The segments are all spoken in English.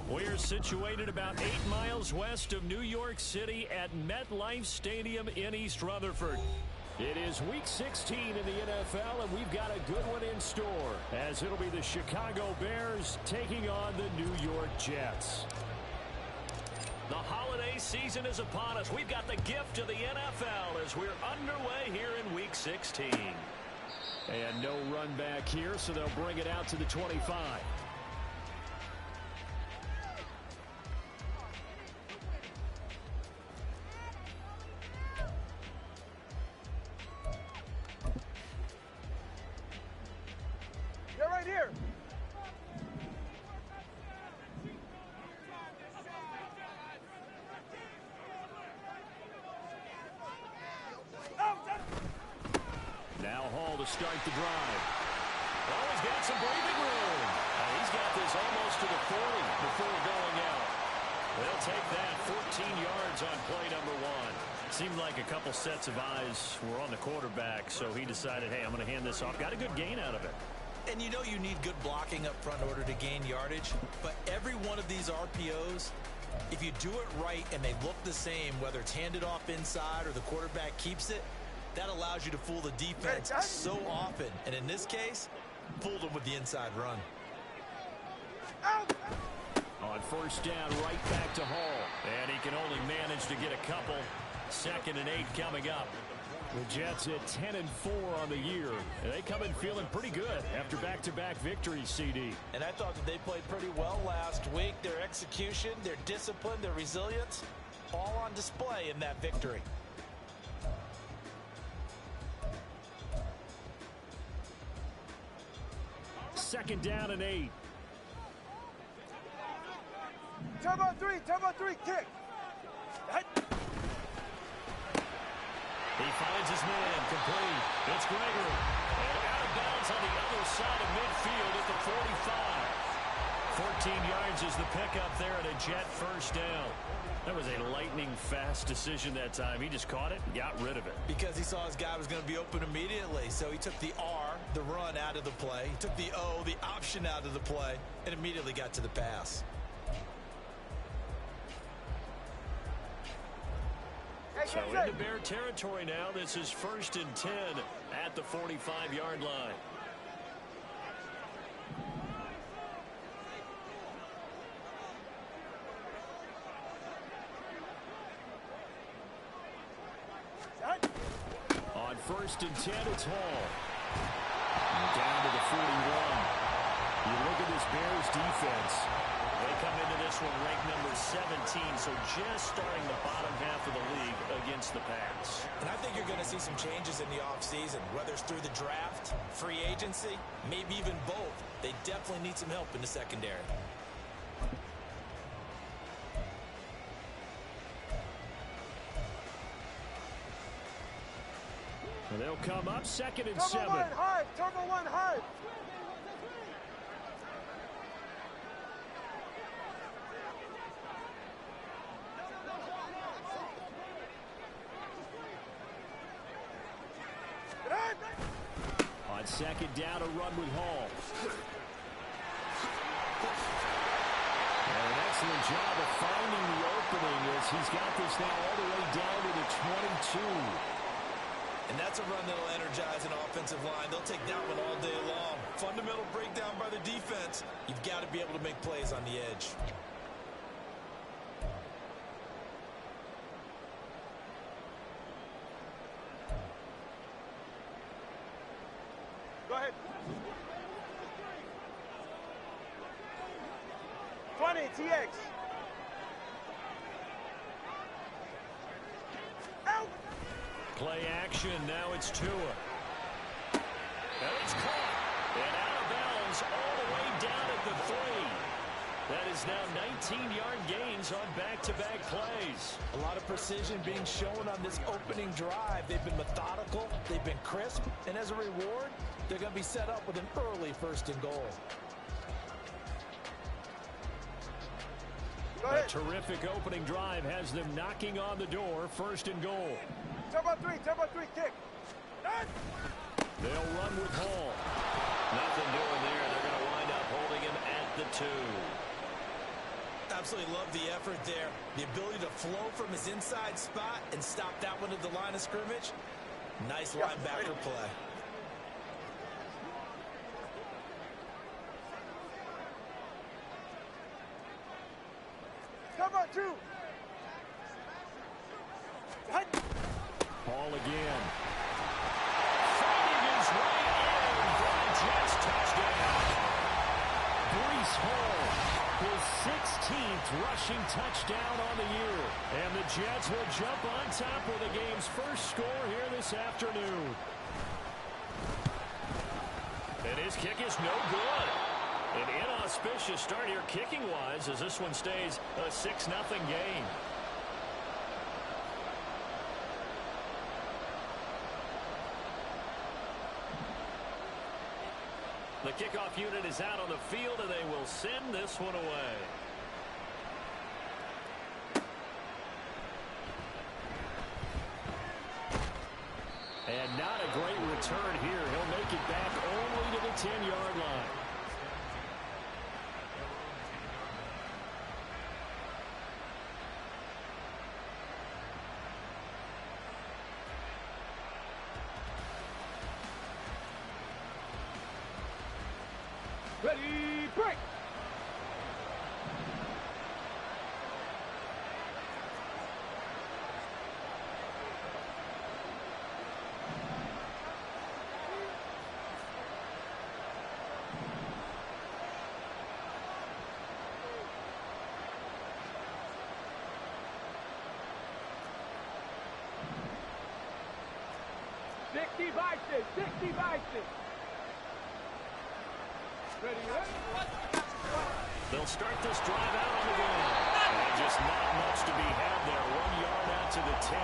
We're situated about 8 miles west of New York City at MetLife Stadium in East Rutherford. It is Week 16 in the NFL, and we've got a good one in store, as it'll be the Chicago Bears taking on the New York Jets. The holiday season is upon us. We've got the gift of the NFL as we're underway here in Week 16. And no run back here, so they'll bring it out to the 25. They're right here. Now Hall to start the drive. Oh, he's got some breathing room. He's got this almost to the 40 before going out. They'll take that 14 yards on play number 1. Seemed like a couple sets of eyes were on the quarterback, so he decided, hey, I'm going to hand this off. Got a good gain out of it. And you know you need good blocking up front in order to gain yardage, but every one of these RPOs, if you do it right and they look the same, whether it's handed off inside or the quarterback keeps it, that allows you to fool the defense so often. And in this case, fooled them with the inside run. On first down, right back to Hall. And he can only manage to get a couple. 2nd and 8 coming up. The Jets at 10-4 on the year. And they come in feeling pretty good after back-to-back victories, CD. And I thought that they played pretty well last week. Their execution, their discipline, their resilience, all on display in that victory. Second down and 8. Turbo 3, kick. He finds his man, complete. It's Gregory. And out of bounds on the other side of midfield at the 45. 14 yards is the pickup there at a Jet first down. That was a lightning-fast decision that time. He just caught it and got rid of it. Because he saw his guy was going to be open immediately. So he took the R, the run, out of the play. He took the O, the option, out of the play, and immediately got to the pass. So into Bear territory now. This is 1st and 10 at the 45-yard line. On 1st and 10, it's Hall. And down to the 41. You look at this Bears defense. They come into this one ranked number 17, so just starting the bottom half of the league against the pass. And I think you're going to see some changes in the offseason, whether it's through the draft, free agency, maybe even both. They definitely need some help in the secondary. And they'll come up 2nd and 7. Turbo 1 hard. On 2nd down, a run with Hall. And an excellent job of finding the opening as he's got this now all the way down to the 22. And that's a run that'll energize an offensive line. They'll take that one all day long. Fundamental breakdown by the defense. You've got to be able to make plays on the edge. Go ahead. 20, TX. Out. Play action. Now it's Tua. And it's caught. And out of bounds all the way down at the 3. That is now 19-yard gains on back-to-back plays. A lot of precision being shown on this opening drive. They've been methodical. They've been crisp. And as a reward, they're going to be set up with an early 1st and goal. A terrific opening drive has them knocking on the door. 1st and goal. Turbo 3, kick. They'll run with Hall. Nothing doing there. They're going to wind up holding him at the 2. Absolutely love the effort there. The ability to flow from his inside spot and stop that one at the line of scrimmage. Nice linebacker play. Come on, two. Ball again. Finding his way in for the Jets touchdown. Breece Hall, his 16th rushing touchdown on the year. And the Jets will jump on top with the game's first score here this afternoon. And his kick is no good. An inauspicious start here kicking-wise as this one stays a 6-0 game. The kickoff unit is out on the field, and they will send this one away. And not a great return here. He'll make it back only to the 10-yard line. Ready, break. Sixty vices. Ready, They'll start this drive out on the ground. And just not much to be had there. 1 yard out to the 10.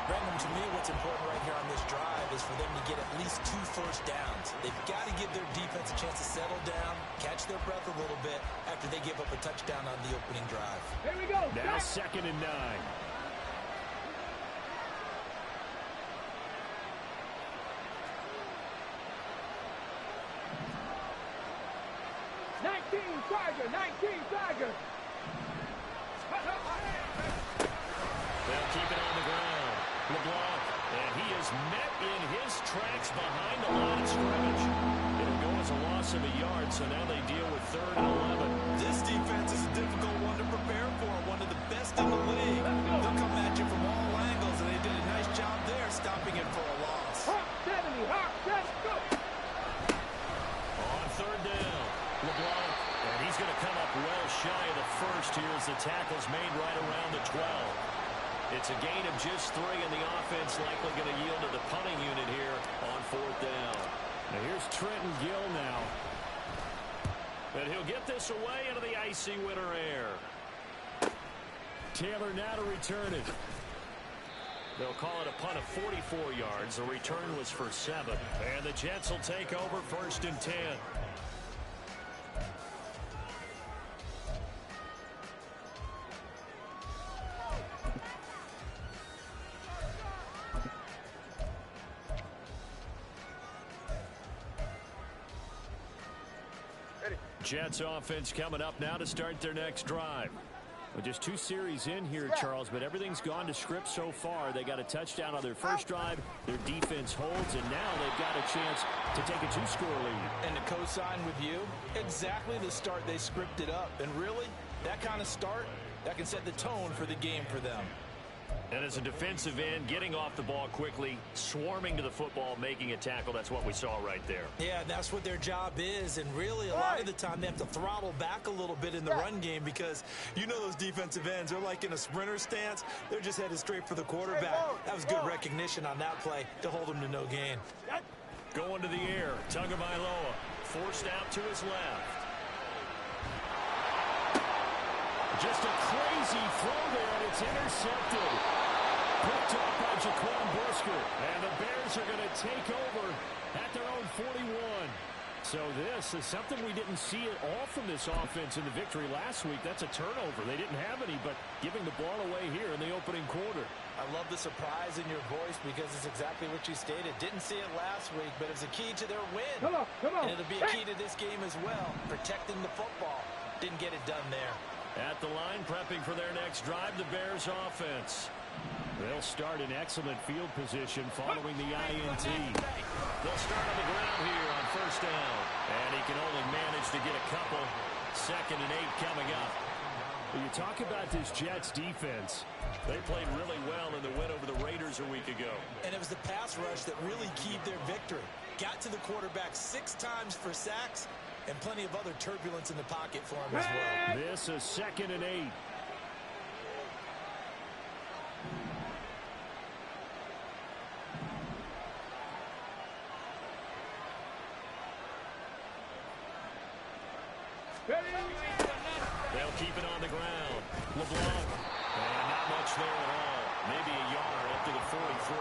Brandon, to me, what's important right here on this drive is for them to get at least 2 first downs. They've got to give their defense a chance to settle down, catch their breath a little bit after they give up a touchdown on the opening drive. Here we go. Now 2nd and 9. 19 Tiger. They'll keep it on the ground. LeBlanc, and he is met in his tracks behind the line of scrimmage. It'll go as a loss of a yard, so now they deal with 3rd and 11. This defense is a difficult one to prepare for, one of the best in the league. They'll come at you from all angles, and they did a nice job there stopping it for a loss. Hawk 70, go. On 3rd down, LeBlanc. And he's going to come up well shy of the first here as the tackle's made right around the 12. It's a gain of just 3, and the offense likely going to yield to the punting unit here on 4th down. Now here's Trenton Gill now. And he'll get this away into the icy winter air. Taylor now to return it. They'll call it a punt of 44 yards. The return was for 7. And the Jets will take over 1st and 10. Jets offense coming up now to start their next drive. Well, just 2 series in here, Charles, but everything's gone to script so far. They got a touchdown on their first drive. Their defense holds, and now they've got a chance to take a 2-score lead. And to co-sign with you, exactly the start they scripted up. And really, that kind of start, that can set the tone for the game for them. And as a defensive end, getting off the ball quickly, swarming to the football, making a tackle, that's what we saw right there. Yeah, that's what their job is, and really a lot of the time they have to throttle back a little bit in the run game because you know those defensive ends, they're like in a sprinter stance. They're just headed straight for the quarterback. That was good recognition on that play to hold them to no gain. Going to the air, Tagovailoa forced out to his left. Just a crazy throw there, and it's intercepted. Picked off by Jaquan Brisker. And the Bears are going to take over at their own 41. So this is something we didn't see at all from this offense in the victory last week. That's a turnover. They didn't have any, but giving the ball away here in the opening quarter. I love the surprise in your voice because it's exactly what you stated. Didn't see it last week, but it was a key to their win. Come on. And it'll be a key to this game as well, protecting the football. Didn't get it done there. At the line, prepping for their next drive, the Bears offense. They'll start in excellent field position following the INT. They'll start on the ground here on first down. And he can only manage to get a couple. 2nd and 8 coming up. When you talk about this Jets defense, they played really well in the win over the Raiders a week ago. And it was the pass rush that really keyed their victory. Got to the quarterback 6 times for sacks and plenty of other turbulence in the pocket for him as well. This is 2nd and 8. They'll keep it on the ground. LeBlanc. And not much there at all. Maybe a yard up to the 43.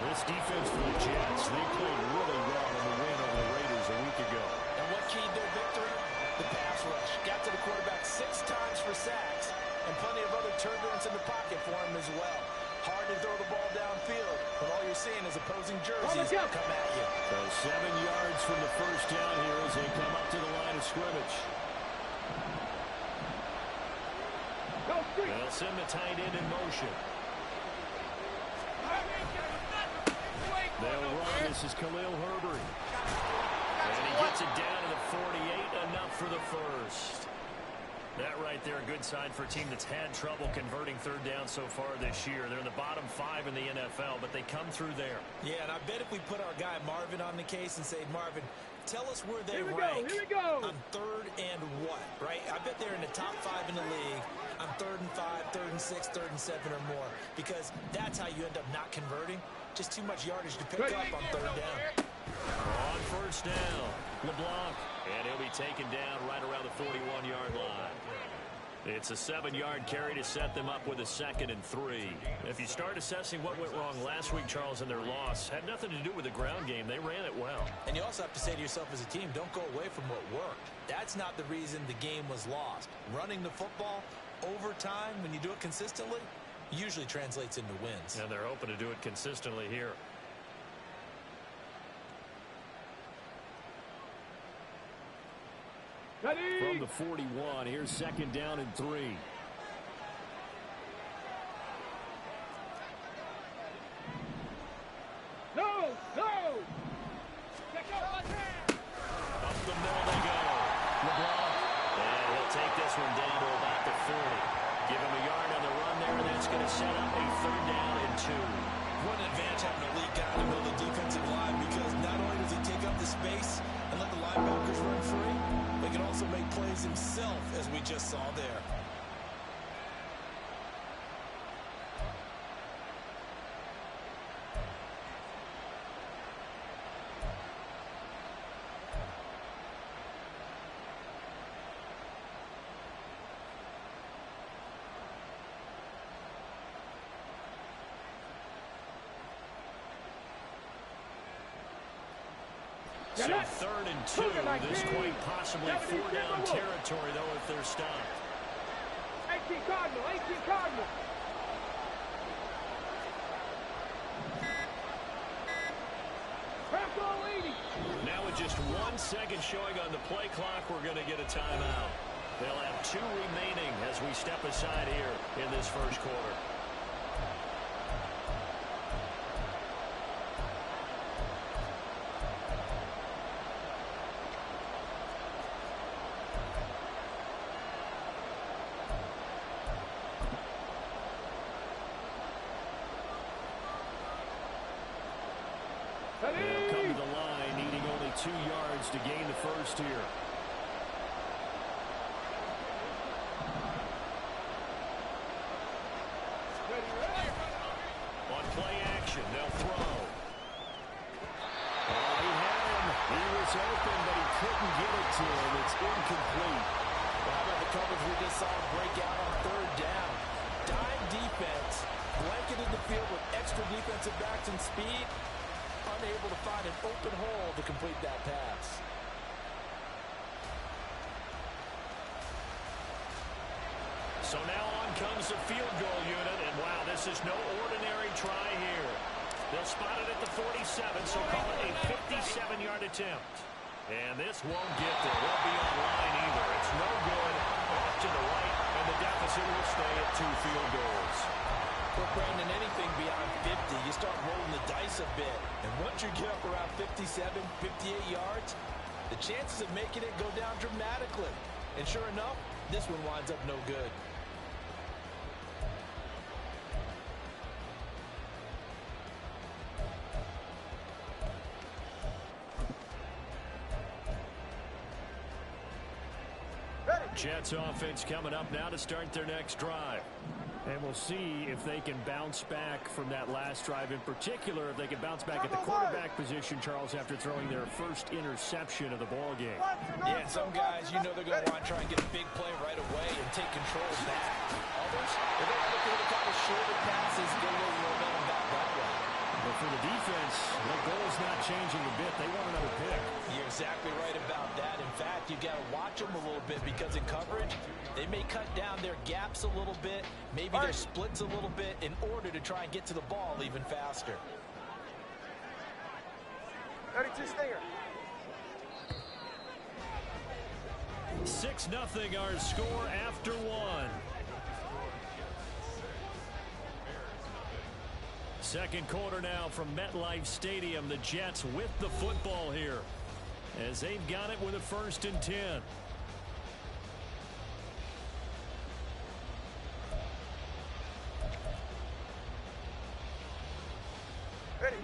This defense for the Jets, they played really well in the win over the Raiders a week ago. And what keyed their victory? The pass rush. Got to the quarterback 6 times for sacks and plenty of other turbulence in the pocket for him as well. Hard to throw the ball downfield, but all you're seeing is opposing jerseys come at you. So 7 yards from the first down here as they come up to the line of scrimmage. They'll send the tight end in motion. They'll run. This is Khalil Herbert. And he gets it down to the 48. Enough for the first. That right there, a good sign for a team that's had trouble converting third down so far this year. They're in the bottom 5 in the NFL, but they come through there. Yeah, and I bet if we put our guy Marvin on the case and say, Marvin, tell us where they rank on 3rd and what, right? I bet they're in the top 5 in the league on 3rd and 5, 3rd and 6, 3rd and 7 or more, because that's how you end up not converting. Just too much yardage to pick up on 3rd down. On first down, LeBlanc, and he'll be taken down right around the 41-yard line. It's a 7-yard carry to set them up with a 2nd and 3. If you start assessing what went wrong last week, Charles, in their loss, had nothing to do with the ground game. They ran it well. And you also have to say to yourself as a team, don't go away from what worked. That's not the reason the game was lost. Running the football over time, when you do it consistently, usually translates into wins. And they're hoping to do it consistently here. From the 41, here's 2nd down and 3. No! Up the middle they go. LeBlanc. And he'll take this one down to about the 40. Give him a yard on the run there, and that's going to set up a 3rd down and 2. What an advantage having a elite guy in the middle of the defensive line, because not only does he take up the space and let the linebackers run free, but he can also make plays himself, as we just saw there. So 3rd and 2. This quite possibly 4-down territory, though, if they're stopped. 18 Cardinal. Now with just 1 second showing on the play clock, we're going to get a timeout. They'll have 2 remaining as we step aside here in this first quarter. They'll come to the line, needing only 2 yards to gain the first here. On play action, they'll throw. Oh, he had him. He was open, but he couldn't get it to him. It's incomplete. Well, how about the coverage we just saw break out on 3rd down? Dime defense, blanketed the field with extra defensive backs and speed, unable to find an open hole to complete that pass. So now on comes the field goal unit, and wow, this is no ordinary try here. They'll spot it at the 47, so call it a 57-yard attempt. And this won't get there. Won't be on line either. It's no good. Off to the right, and the deficit will stay at 2 field goals. Well, Brandon, anything beyond 50, you start rolling the dice a bit. And once you get up around 57, 58 yards, the chances of making it go down dramatically. And sure enough, this one winds up no good. Jets offense coming up now to start their next drive. And we'll see if they can bounce back from that last drive. In particular, if they can bounce back at the quarterback position, Charles, after throwing their first interception of the ball game. Yeah, and some guys, you know they're going to want to try and get a big play right away and take control back. Others, they're going to look for the kind of shorter passes, get a little momentum back that way. But for the defense, the goal's not changing a bit. They want another pick. You're exactly right about that. In fact, you've got to watch them a little bit because in coverage, they may cut down their gaps a little bit, maybe their splits a little bit in order to try and get to the ball even faster. 32 Stinger. 6-0 our score after 1. Second quarter now from MetLife Stadium. The Jets with the football here as they've got it with a 1st and 10. Ready.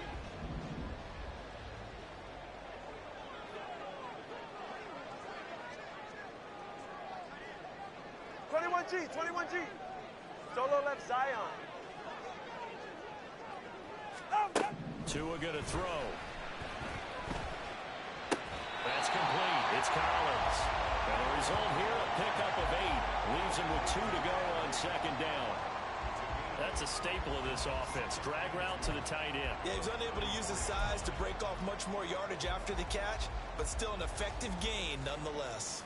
Twenty-one G. Solo left Zion. Tua going to throw. That's complete. It's Collins. And the result here, a pickup of 8. Leaves him with 2 to go on 2nd down. That's a staple of this offense. Drag route to the tight end. Yeah, he's unable to use his size to break off much more yardage after the catch, but still an effective gain nonetheless.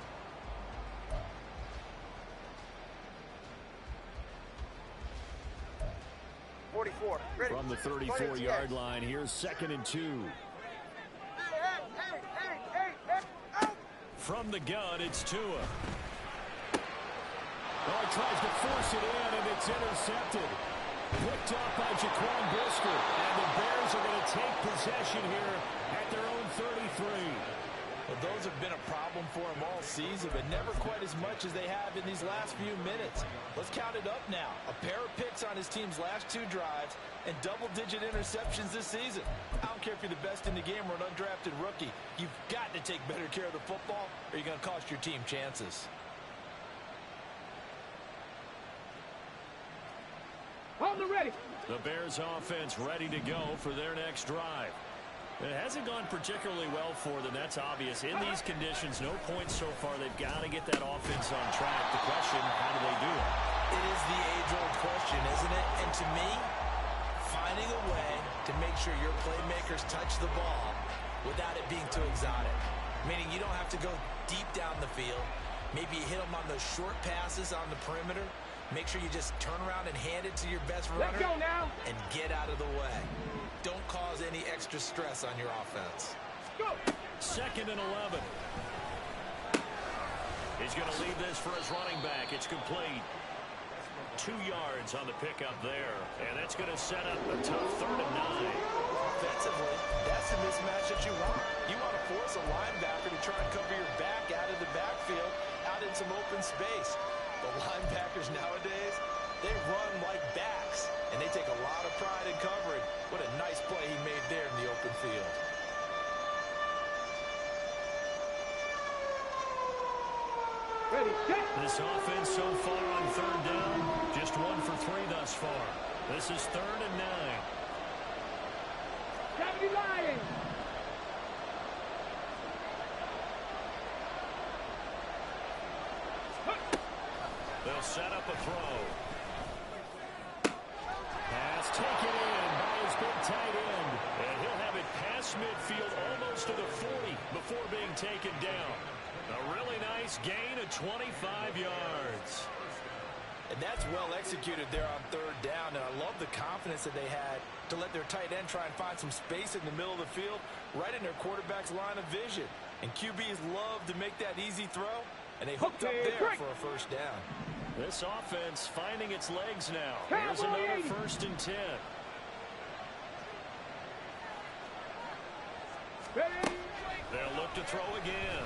From the 34-yard line, here's 2nd and 2. From the gun, it's Tua. Oh, he tries to force it in, and it's intercepted. Picked up by Jaquan Brisker. And the Bears are going to take possession here at their own 33. Well, those have been a problem for him all season, but never quite as much as they have in these last few minutes. Let's count it up now. A pair of picks on his team's last 2 drives and double-digit interceptions this season. I don't care if you're the best in the game or an undrafted rookie. You've got to take better care of the football or you're going to cost your team chances. Hold it ready. The Bears offense ready to go for their next drive. It hasn't gone particularly well for them. That's obvious. In these conditions, no points so far. They've got to get that offense on track. The question, how do they do it? It is the age-old question, isn't it? And to me, finding a way to make sure your playmakers touch the ball without it being too exotic. Meaning you don't have to go deep down the field. Maybe you hit them on those short passes on the perimeter. Make sure you just turn around and hand it to your best runner. Let's go now. And get out of the way. Don't cause any extra stress on your offense. Go. 2nd and 11. He's going to leave this for his running back. It's complete. 2 yards on the pickup there. And that's going to set up a tough 3rd and 9. Offensively, that's the mismatch that you want. You want to force a linebacker to try and cover your back out of the backfield, out in some open space. The linebackers nowadays, they run like backs, and they take a lot of pride in covering. What a nice play he made there in the open field. Ready, set. This offense so far on 3rd down, just 1 for 3 thus far. This is 3rd and 9. Cavity Lions. They'll set up a throw. Pass taken in by his big tight end. And he'll have it past midfield almost to the 40 before being taken down. A really nice gain of 25 yards. And that's well executed there on 3rd down. And I love the confidence that they had to let their tight end try and find some space in the middle of the field, right in their quarterback's line of vision. And QBs love to make that easy throw. and they hooked up there for a first down. This offense finding its legs now. Here's another 1st and 10. They'll look to throw again.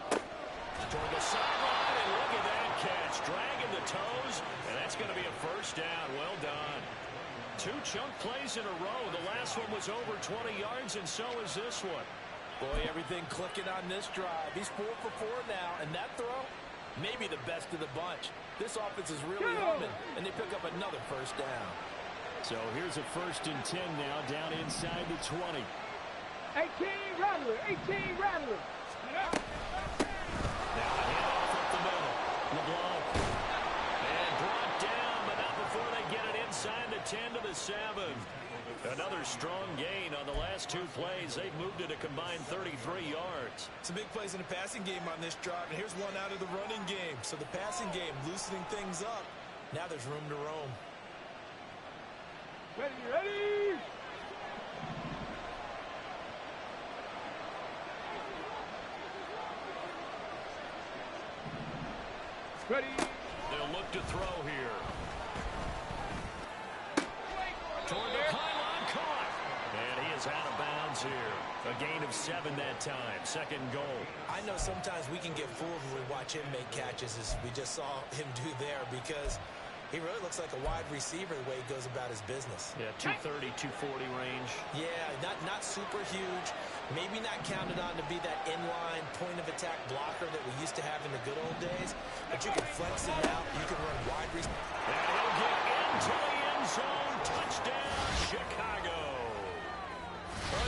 Toward the sideline, and look at that catch. Dragging the toes, and that's going to be a first down. Well done. 2 chunk plays in a row. The last one was over 20 yards, and so is this one. Boy, everything clicking on this drive. He's 4 for 4 now, and that throw, maybe the best of the bunch. This offense is really humming, and they pick up another first down. So here's a 1st and 10 now, down inside the 20. 18 Rattler, 18 Rattler. Now a handoff up the middle. LeBlanc. And brought down, but not before they get it inside the 10 to the 7. Another strong gain on the last 2 plays. They've moved it a combined 33 yards. Some big plays in the passing game on this drive, and here's one out of the running game. So the passing game loosening things up. Now there's room to roam. Ready, ready. Ready. They'll look to throw here. Toward the pylon, caught. And he is out of bounds here. A gain of 7 that time. 2nd goal. I know sometimes we can get fooled when we watch him make catches, as we just saw him do there, because he really looks like a wide receiver the way he goes about his business. Yeah, 230, 240 range. Yeah, not super huge. Maybe not counted on to be that inline point-of-attack blocker that we used to have in the good old days. But you can flex him out. You can run wide receiver. And he'll get into the end zone. Touchdown, Chicago.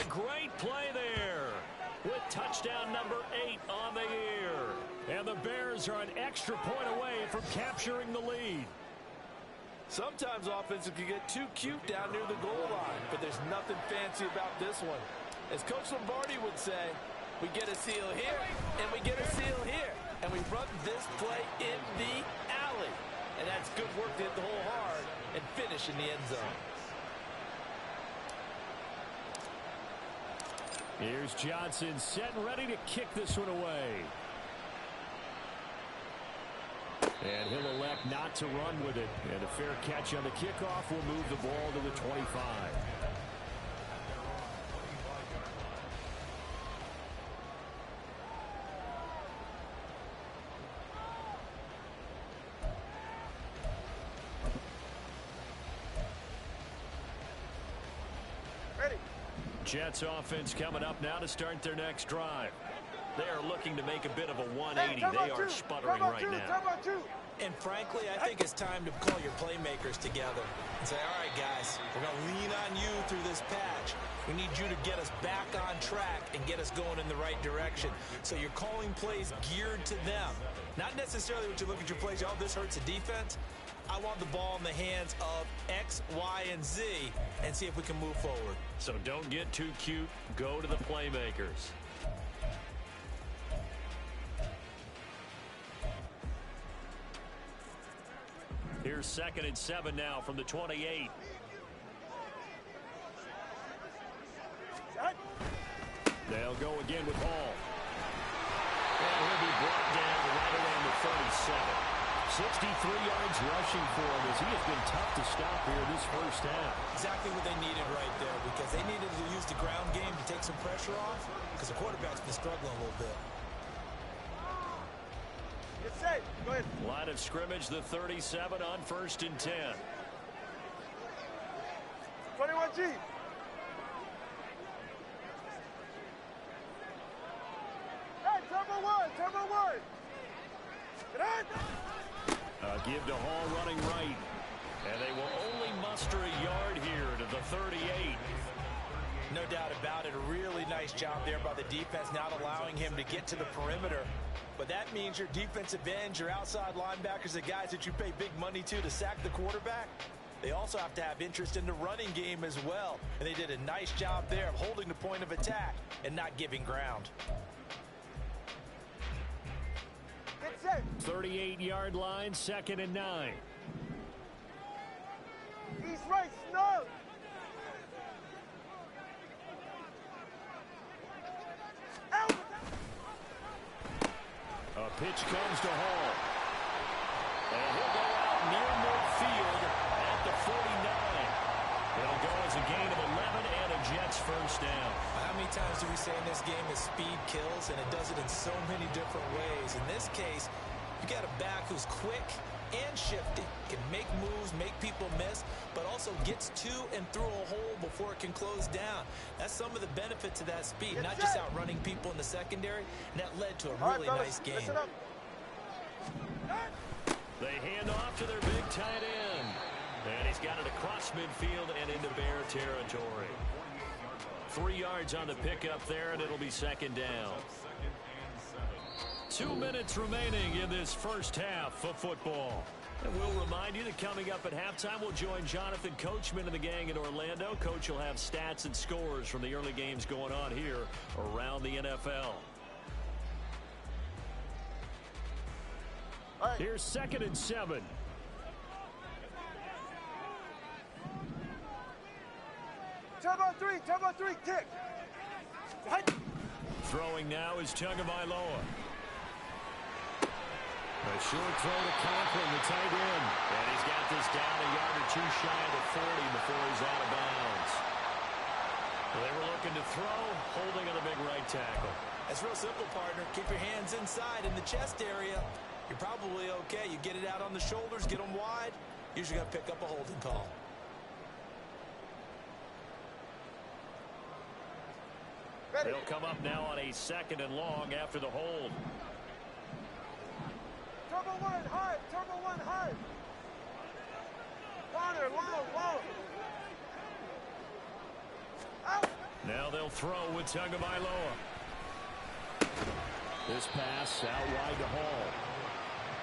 A great play there with touchdown number 8 on the year. And the Bears are an extra point away from capturing the lead. Sometimes offenses can get too cute down near the goal line, but there's nothing fancy about this one. As Coach Lombardi would say, we get a seal here, and we get a seal here. And we run this play in the alley. And that's good work to hit the hole hard and finish in the end zone. Here's Johnson set and ready to kick this one away. And he'll elect not to run with it. And a fair catch on the kickoff will move the ball to the 25. Jets offense coming up now to start their next drive. They are looking to make a bit of a 180. They are sputtering right now. And frankly, I think it's time to call your playmakers together and say, all right, guys, we're going to lean on you through this patch. We need you to get us back on track and get us going in the right direction. So you're calling plays geared to them. Not necessarily what you look at your plays, oh, this hurts the defense. I want the ball in the hands of X, Y, and Z and see if we can move forward. So don't get too cute. Go to the playmakers. Here's 2nd and 7 now from the 28. They'll go again with Hall. And he'll be brought down right around the 37. 63 yards rushing for him as he has been tough to stop here this first half. Exactly what they needed right there, because they needed to use the ground game to take some pressure off, because the quarterback's been struggling a little bit. Get set. Go ahead. Line of scrimmage, the 37 on 1st and 10. 21G. Hey, turbo one. Get on. Give to Hall running right. And they will only muster a yard here to the 38. No doubt about it. A really nice job there by the defense, not allowing him to get to the perimeter. But that means your defensive ends, your outside linebackers, the guys that you pay big money to sack the quarterback, they also have to have interest in the running game as well. And they did a nice job there of holding the point of attack and not giving ground. 38-yard line, 2nd and 9. He's right, snug. pitch comes to Hall. And he'll go out near midfield at the 49. It'll go as a gain of 11 and a Jets first down. How many times do we say in this game that speed kills, and it does it in so many different ways? In this case, you got a back who's quick and shifty, can make moves, make people miss, but also gets to and through a hole before it can close down. That's some of the benefits of that speed, not just outrunning people in the secondary, and that led to a really nice game. They hand off to their big tight end. And he's got it across midfield and into Bear territory. 3 yards on the pickup there, and it'll be second down. 2 minutes remaining in this first half of football. And we'll remind you that coming up at halftime, we'll join Jonathan Coachman and the gang in Orlando. Coach will have stats and scores from the early games going on here around the NFL. Here's 2nd and 7. Turbo 3, kick. Throwing now is Tagovailoa. A short throw to Conklin, the tight end. And he's got this down a yard or two shy of the 40 before he's out of bounds. Well, they were looking to throw, holding on the big right tackle. That's real simple, partner. Keep your hands inside in the chest area. You're probably okay. You get it out on the shoulders, get them wide. Usually going to pick up a holding call. They'll come up now on a 2nd and long after the hold. Turbo 1, hard. Turbo 1, hard. Water, long. Out. Now they'll throw with Tagovailoa. This pass out wide to Hall.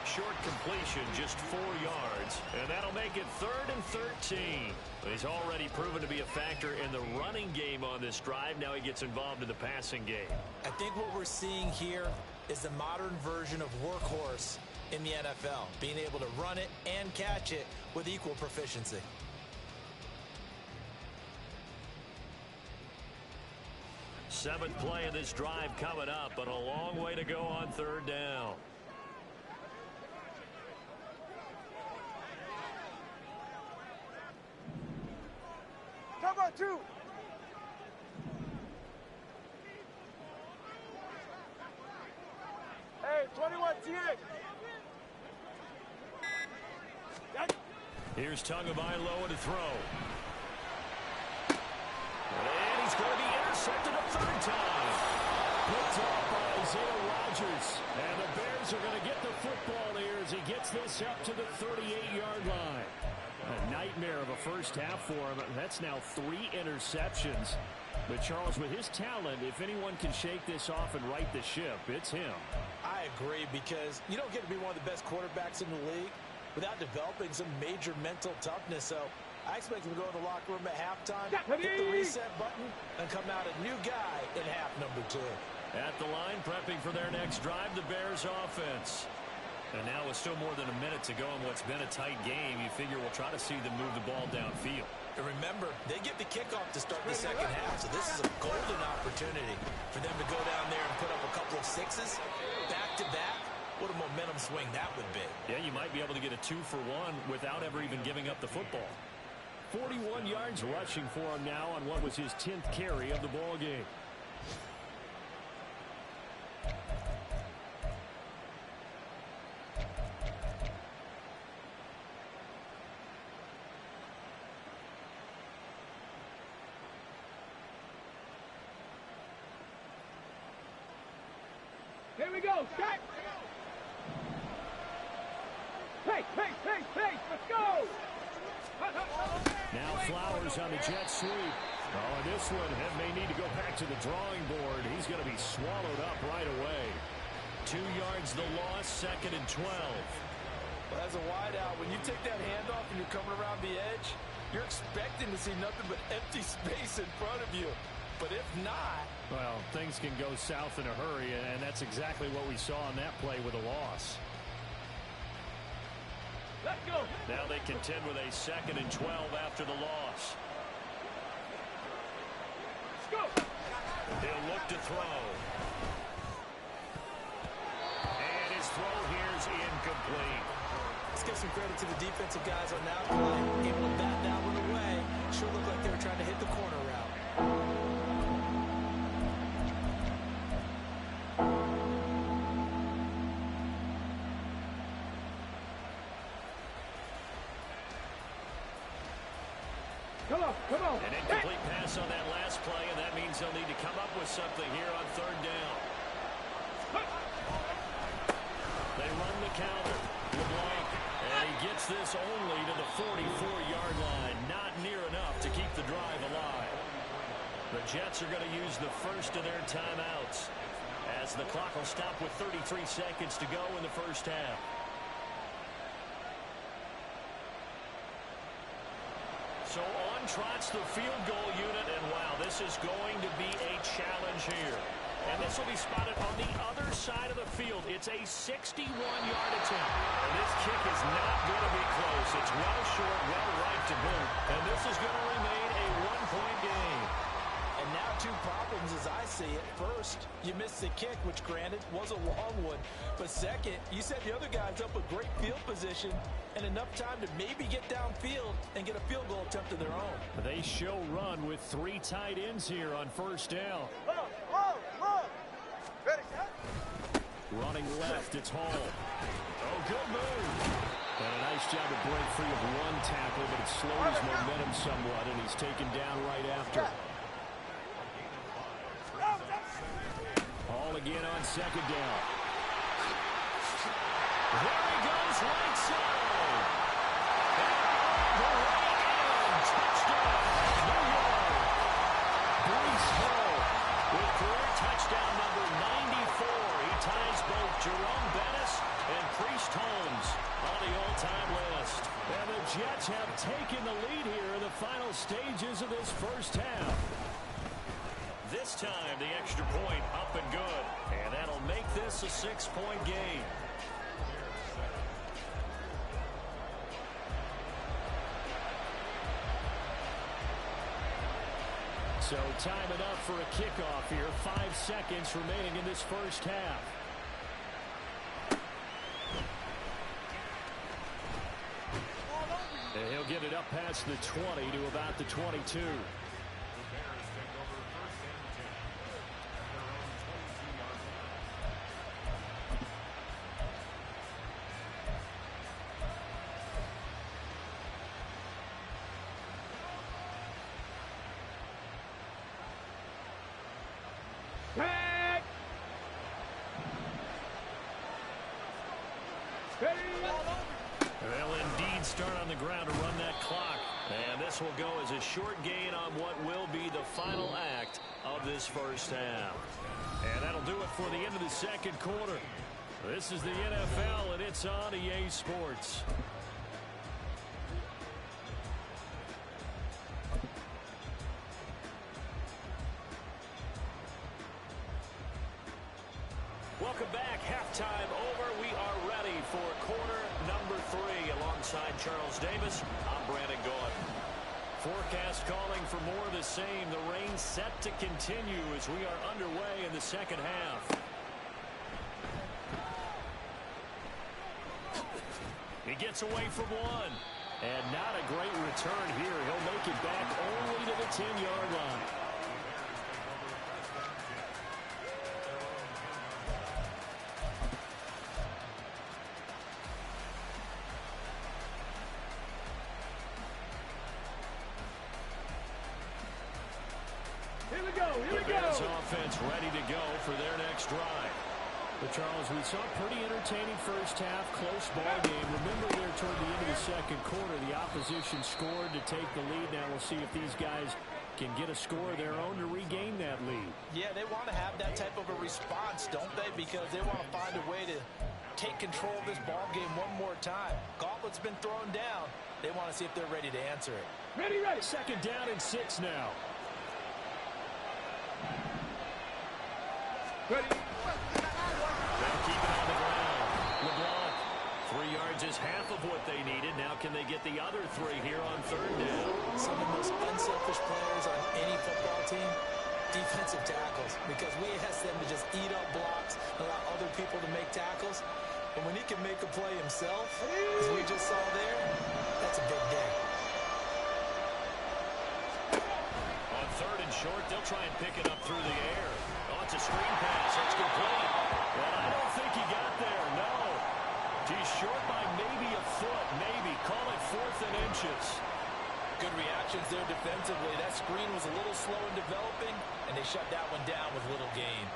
Short completion, just 4 yards, and that'll make it 3rd and 13. He's already proven to be a factor in the running game on this drive. Now he gets involved in the passing game. I think what we're seeing here is the modern version of workhorse in the NFL, being able to run it and catch it with equal proficiency. Seventh play of this drive coming up, but a long way to go on 3rd down. Turbo 2. Hey, 21 TA. Here's Tagovailoa to throw. And he's going to be intercepted a 3rd time. Picked off by Isaiah Rodgers. And the Bears are going to get the football here as he gets this up to the 38-yard line. A nightmare of a first half for him. That's now 3 interceptions. But Charles, with his talent, if anyone can shake this off and right the ship, it's him. I agree, because you don't get to be one of the best quarterbacks in the league without developing some major mental toughness. So I expect him to go in the locker room at halftime, hit the reset button, and come out a new guy in half number 2. At the line, prepping for their next drive, the Bears offense. And now with still more than a minute to go in what's been a tight game, you figure we'll try to see them move the ball downfield. And remember, they get the kickoff to start the second half, so this is a golden opportunity for them to go down there and put up a couple of 6s back-to-back. What a momentum swing that would be. Yeah, you might be able to get a 2-for-1 without ever even giving up the football. 41 yards rushing for him now on what was his 10th carry of the ball game. Here we go, Shaq. Pace, let's go. Now Flowers on the jet sweep. Oh, and this one may need to go back to the drawing board. He's going to be swallowed up right away. 2 yards the loss, 2nd and 12. Well, as a wideout, when you take that handoff and you're coming around the edge, you're expecting to see nothing but empty space in front of you. But if not... Well, things can go south in a hurry, and that's exactly what we saw on that play with a loss. Let's go. Now they contend with a 2nd and 12 after the loss. Let's go. They'll look to throw. And his incomplete. Let's give some credit to the defensive guys on that play. Able to bat that one away. Sure looked like they were trying to hit the corner route. Come on. An incomplete pass on that last play, and that means they'll need to come up with something here on third down. They run the counter. LeBlanc, and he gets this only to the 44-yard line. Not near enough to keep the drive alive. The Jets are going to use the first of their timeouts as the clock will stop with 33 seconds to go in the first half. So on trots the field goal unit, and wow, this is going to be a challenge here. And this will be spotted on the other side of the field. It's a 61-yard attempt. And this kick is not going to be close. It's well short, well right to boot. And this is going to remain a one-point game. And now two problems as I see it. First, you missed the kick, which granted was a long one. But second, you set the other guys up with great field position and enough time to maybe get downfield and get a field goal attempt of their own. They show run with three tight ends here on first down. Ready, set. Running left, it's Hall. Oh, good move. And a nice job to break free of one tackle, but it slowed his momentum somewhat, and he's taken down right after. Hall again on second down. There he goes, right side. And the right end, touchdown, New York. Breece Hall with career touchdown number 94. He ties both Jerome Bettis and Priest Holmes on the all-time list. And the Jets have taken the lead here in the final stages of this first half. This time, the extra point up and good. And that'll make this a 6-point game. So time enough for a kickoff here. 5 seconds remaining in this first half. And he'll get it up past the 20 to about the 22. Back. Ready. They'll indeed start on the ground to run that clock. And this will go as a short gain on what will be the final act of this first half. And that'll do it for the end of the second quarter. This is the NFL, and it's on EA Sports. Welcome back. Halftime over. We are ready for quarter number 3. Alongside Charles Davis, I'm Brandon Gordon. Forecast calling for more of the same. The rain set to continue as we are underway in the second half. He gets away from one. And not a great return here. He'll make it back only to the 10-yard line. Bears offense ready to go for their next drive. But Charles, we saw a pretty entertaining first half, close ball game. Remember there toward the end of the second quarter, the opposition scored to take the lead. Now we'll see if these guys can get a score of their own to regain that lead. Yeah, they want to have that type of a response, don't they? Because they want to find a way to take control of this ball game one more time. Gauntlet's been thrown down. They want to see if they're ready to answer it. Ready. Second down and 6 now. Ready. They'll keep it on the ground. LeBlanc, 3 yards is half of what they needed. Now can they get the other 3 here on third down? Some of the most unselfish players on any football team, defensive tackles, because we ask them to just eat up blocks, allow other people to make tackles. And when he can make a play himself, as we just saw there, that's a big day. On third and short, they'll try and pick it up through the air. Oh, it's a screen pass. That's complete. And I don't think he got there, no. He's short by maybe a foot, maybe. Call it 4th and inches. Good reactions there defensively. That screen was a little slow in developing, and they shut that one down with little gain.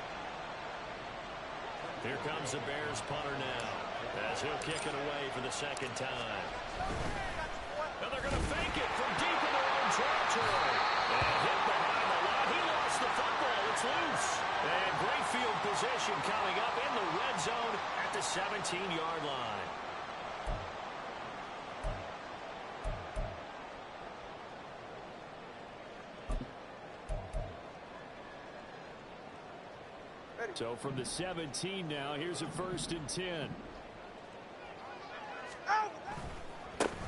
Here comes the Bears punter now, as he'll kick it away for the second time. And they're going to fake it from deep in their own territory. And hit behind the line. He lost the football. It's loose. And great field position coming up in the red zone at the 17-yard line. So from the 17 now, here's a 1st and 10.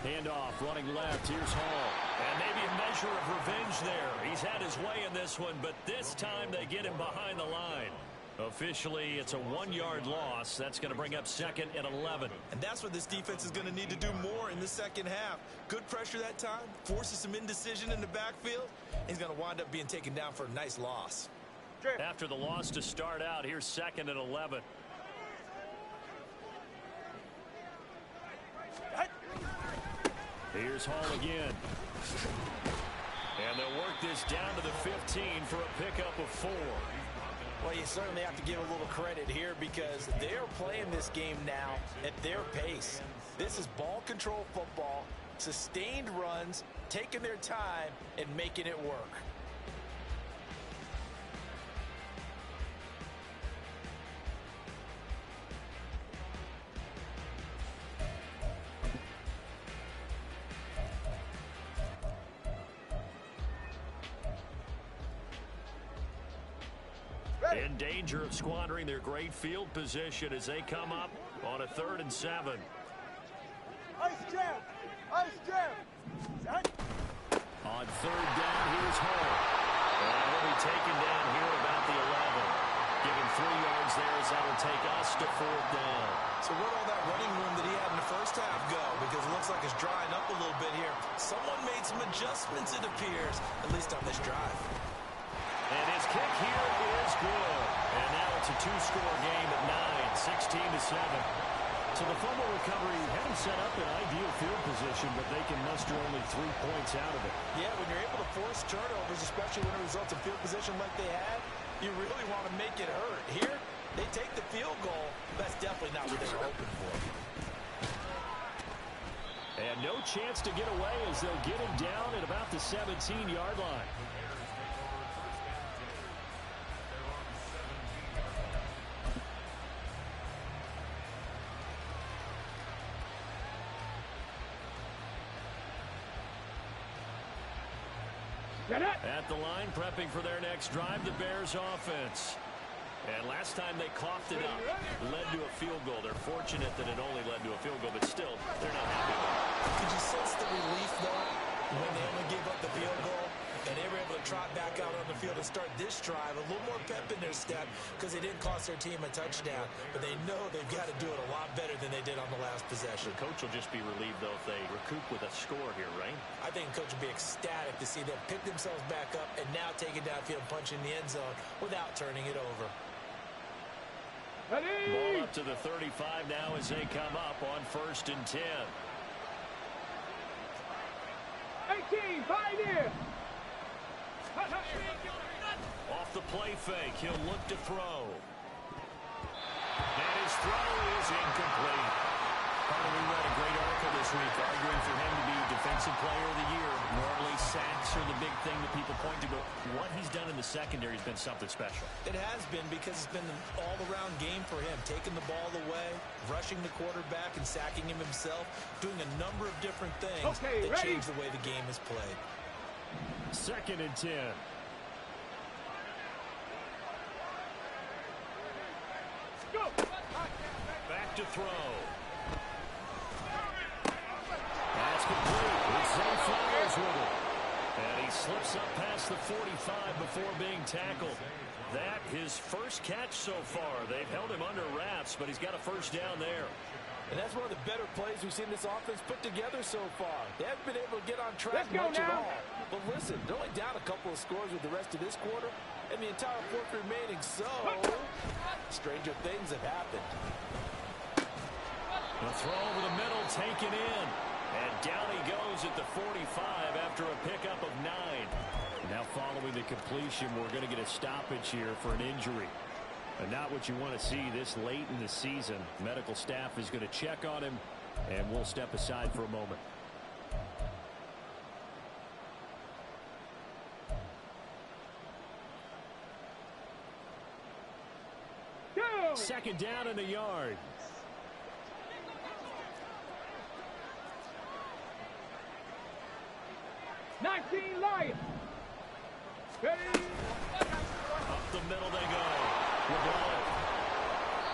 Handoff, running left. Here's Hall. And maybe a measure of revenge there. He's had his way in this one, but this time they get him behind the line. Officially, it's a 1-yard loss. That's going to bring up 2nd and 11. And that's what this defense is going to need to do more in the second half. Good pressure that time, forces some indecision in the backfield. He's going to wind up being taken down for a nice loss. After the loss to start out, here's 2nd and 11. Here's Hall again. And they'll work this down to the 15 for a pickup of 4. Well, you certainly have to give a little credit here because they're playing this game now at their pace. This is ball control football, sustained runs, taking their time, and making it work. In danger of squandering their great field position as they come up on a 3rd and 7. Ice jam! Ice jam! On 3rd down, here's Hall. And he'll be taken down here at about the 11. Given 3 yards there as that'll take us to 4th down. So where'd all that running room that he had in the first half go? Because it looks like it's drying up a little bit here. Someone made some adjustments, it appears, at least on this drive. And his kick here is good. And now it's a 2-score game at 9, 16-7. So the fumble recovery had him set up in ideal field position, but they can muster only 3 points out of it. Yeah, when you're able to force turnovers, especially when it results in field position like they had, you really want to make it hurt. Here, they take the field goal. That's definitely not what they were hoping for. And no chance to get away as they'll get him down at about the 17-yard line. At the line, prepping for their next drive, the Bears offense. And last time they coughed it up, led to a field goal. They're fortunate that it only led to a field goal, but still, they're not happy with it. Could you sense the relief, though, when they only gave up the field goal? And they were able to trot back out on the field and start this drive. A little more pep in their step because they didn't cost their team a touchdown. But they know they've got to do it a lot better than they did on the last possession. The coach will just be relieved, though, if they recoup with a score here, right? I think the coach will be ecstatic to see them pick themselves back up and now take it downfield and punch in the end zone without turning it over. Ball up to the 35 now as they come up on 1st and 10. 18, 5 here! Off the play fake, he'll look to throw. And his throw is incomplete. We read a great article this week arguing for him to be Defensive Player of the Year. Normally sacks are the big thing that people point to, but what he's done in the secondary has been something special. It has been because it's been an all-around game for him. Taking the ball away, rushing the quarterback, and sacking him himself. Doing a number of different things that change the way the game is played. 2nd and 10. Go! Back to throw. That's complete. It's Zay Flowers with it. And he slips up past the 45 before being tackled. that his first catch so far. They've held him under wraps, but he's got a first down there. And that's one of the better plays we've seen this offense put together so far. They haven't been able to get on track much at all. But listen, they're only down a couple of scores with the rest of this quarter, and the entire fourth remaining. So, stranger things have happened. The throw over the middle, taken in. And down he goes at the 45 after a pickup of 9. Now following the completion, we're going to get a stoppage here for an injury. And not what you want to see this late in the season. Medical staff is going to check on him, and we'll step aside for a moment. Second down in the yard. Lions. Ready. Up the middle they go. LeBlanc.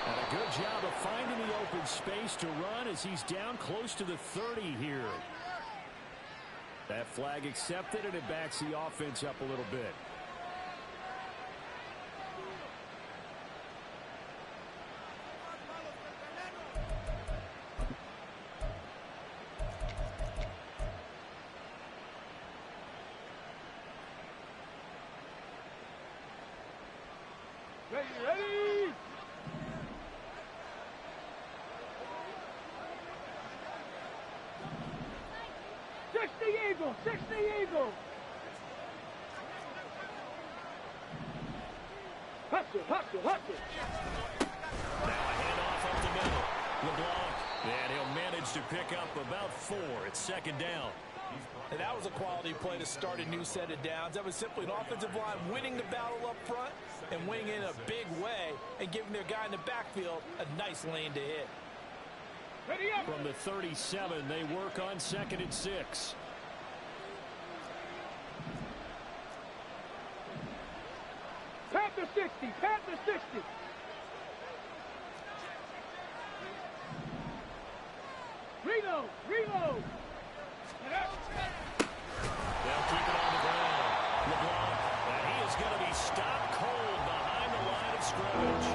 And a good job of finding the open space to run as he's down close to the 30 here. That flag accepted, and it backs the offense up a little bit. Ready. 60 Eagle, 60 Eagle. Hustle, hustle, hustle. Now a handoff up the middle. LeBlanc, and he'll manage to pick up about 4. It's second down. And that was a quality play to start a new set of downs. That was simply an offensive line winning the battle up front and winning in a big way and giving their guy in the backfield a nice lane to hit. Ready up. From the 37, they work on 2nd and 6. Panther 60, Panther 60. Reload, reload. They'll keep it on the ground. LeBlanc, and he is going to be stopped cold behind the line of scrimmage.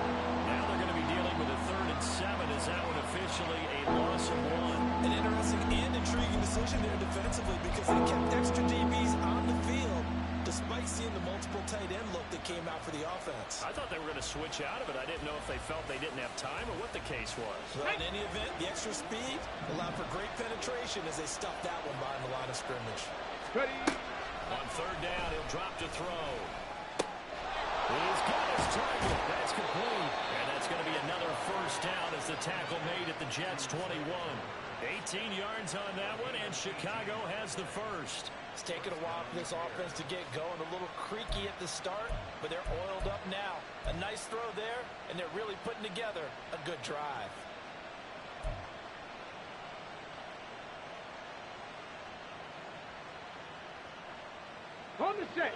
Now they're going to be dealing with a 3rd and 7 as that one officially a loss of 1. An interesting and intriguing decision there defensively because they kept extra DBs on the field despite seeing the multiple tight end look that came out for the offense. I thought they were going to switch out of it. I didn't know if they felt they didn't have time or what the case was. Well, in any event, the extra speed allowed for great penetration as they stuffed that one behind the line of scrimmage. Ready. On 3rd down, he'll drop to throw. He's got his target. That's complete. And that's going to be another first down as the tackle made at the Jets' 21. 18 yards on that one, and Chicago has the first. It's taken a while for this offense to get going. A little creaky at the start, but they're oiled up now. A nice throw there, and they're really putting together a good drive. On the set.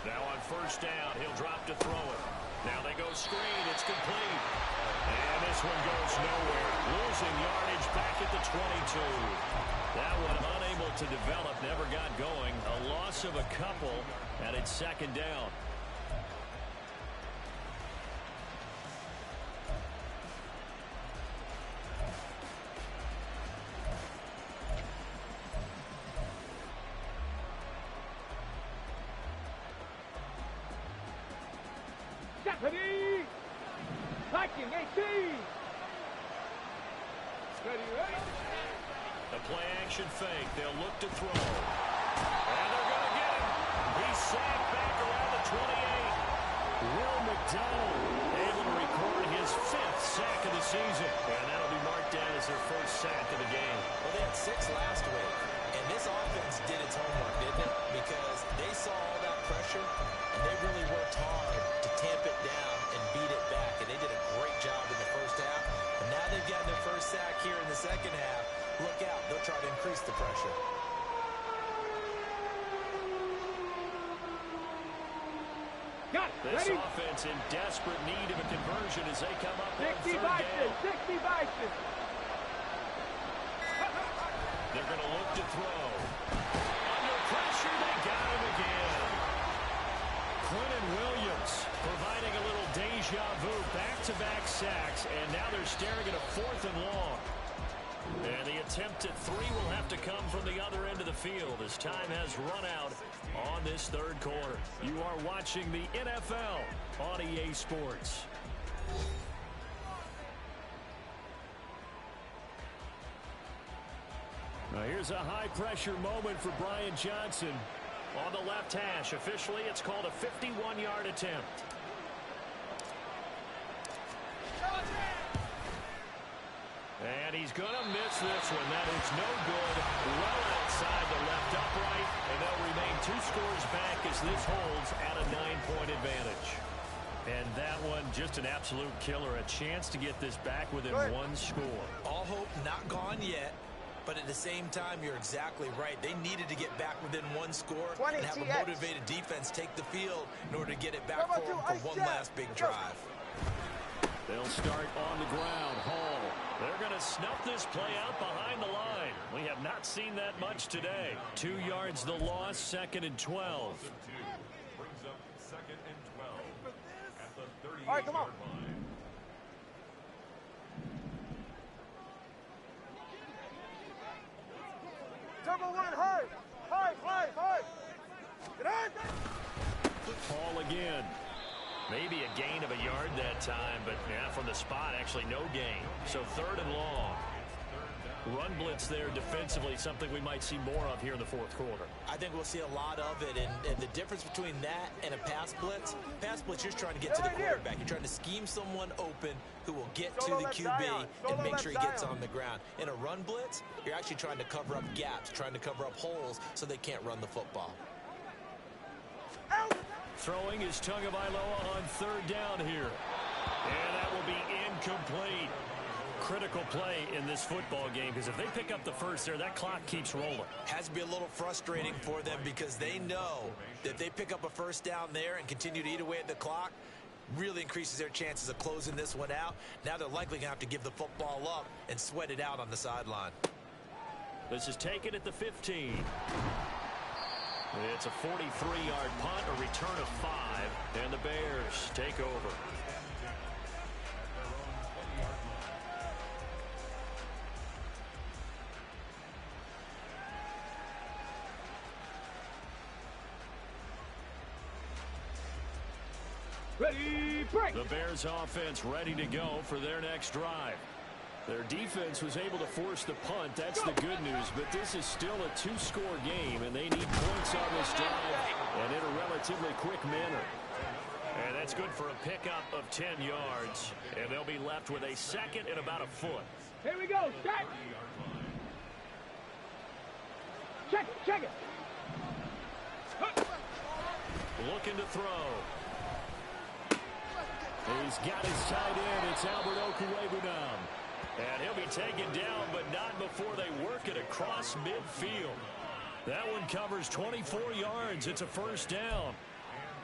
Now on 1st down, he'll drop to throw it. Now they go screen. It's complete. And this one goes nowhere. Losing yardage back at the 22. That one unable to develop, never got going. A loss of a couple, and it's 2nd down. Ready. Viking 18. Ready, ready. The play action fake. They'll look to throw. And they're going to get him. He's sacked back around the 28. Will McDonald able to record his 5th sack of the season. And that'll be marked down as their first sack of the game. Well, they had 6 last week, and this offense did its homework, didn't it? Because they saw all that pressure, and they really worked hard to tamp it down and beat it back. And they did a great job in the first half. And now they've gotten their first sack here in the second half. Look out. They'll try to increase the pressure. Got it. This Ready. offense in desperate need of a conversion as they come up on 60 3rd Bison, down. 60 Bison. They're going to look to throw. Under 4th and long. And the attempt at 3 will have to come from the other end of the field as time has run out on this 3rd quarter. You are watching the NFL on EA Sports. Now here's a high-pressure moment for Brian Johnson. On the left hash, officially, it's called a 51-yard attempt. And he's going to miss this one. That is no good. Well outside the left upright. And they'll remain 2 scores back as this holds at a 9-point advantage. And that one, just an absolute killer. A chance to get this back within 1 score. All hope not gone yet. But at the same time, you're exactly right. They needed to get back within 1 score and have a motivated defense take the field in order to get it back for them for one last big drive. They'll start on the ground. Hall. They're going to snuff this play out behind the line. We have not seen that much today. 2 yards the loss, 2nd and 12. Brings up 2nd and 12 at the 38-yard All right, come on. line. Double one, hard. Hard. Get on. Hall again. Maybe a gain of a yard that time, but yeah, from the spot, actually no gain. So 3rd and long. Run blitz there defensively, something we might see more of here in the 4th quarter. I think we'll see a lot of it, and the difference between that and a pass blitz, you're trying to get to the quarterback. You're trying to scheme someone open who will get to the QB and make sure he gets on the ground. In a run blitz, you're actually trying to cover up gaps, trying to cover up holes so they can't run the football. Throwing is Tagovailoa on 3rd down here. And that will be incomplete. Critical play in this football game because if they pick up the first there, that clock keeps rolling. Has to be a little frustrating for them because they know that if they pick up a first down there and continue to eat away at the clock, really increases their chances of closing this one out. Now they're likely going to have to give the football up and sweat it out on the sideline. This is taken at the 15. It's a 43-yard punt, a return of 5, and the Bears take over. Ready, break. The Bears offense ready to go for their next drive. Their defense was able to force the punt. That's the good news. But this is still a 2-score game, and they need points on this drive and in a relatively quick manner. And that's good for a pickup of 10 yards. And they'll be left with a 2nd and about a foot. Here we go. Check. Check it. Looking to throw. He's got his tight end. It's Albert Okwuegbunam. And he'll be taken down, but not before they work it across midfield. That one covers 24 yards. It's a 1st down.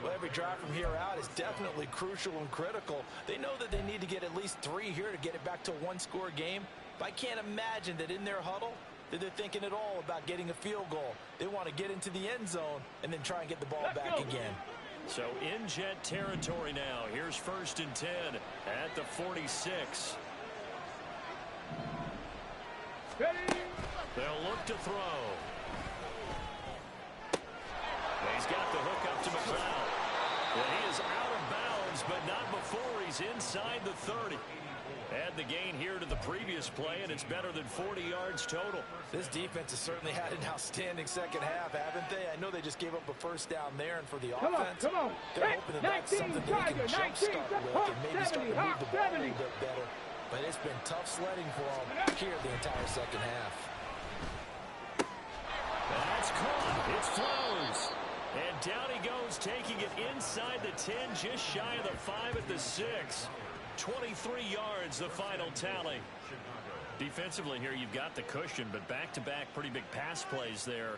Well, every drive from here out is definitely crucial and critical. They know that they need to get at least 3 here to get it back to a 1-score game. But I can't imagine that in their huddle that they're thinking at all about getting a field goal. They want to get into the end zone and then try and get the ball back again. So in jet territory now. Here's 1st and 10 at the 46. Ready. They'll look to throw. He's got the hook up to McLeod. Well, he is out of bounds, but not before he's inside the 30. Add the gain here to the previous play, and it's better than 40 yards total. This defense has certainly had an outstanding second half, haven't they? I know they just gave up a first down there, and for the offense, come on. they're hoping that that's something that they can jumpstart with and maybe start to move the ball a little bit better. But it's been tough sledding for them here the entire second half. That's caught. It's Flows. And down he goes, taking it inside the 10, just shy of the 5 at the 6. 23 yards, the final tally. Defensively here, you've got the cushion, but back-to-back pretty big pass plays there.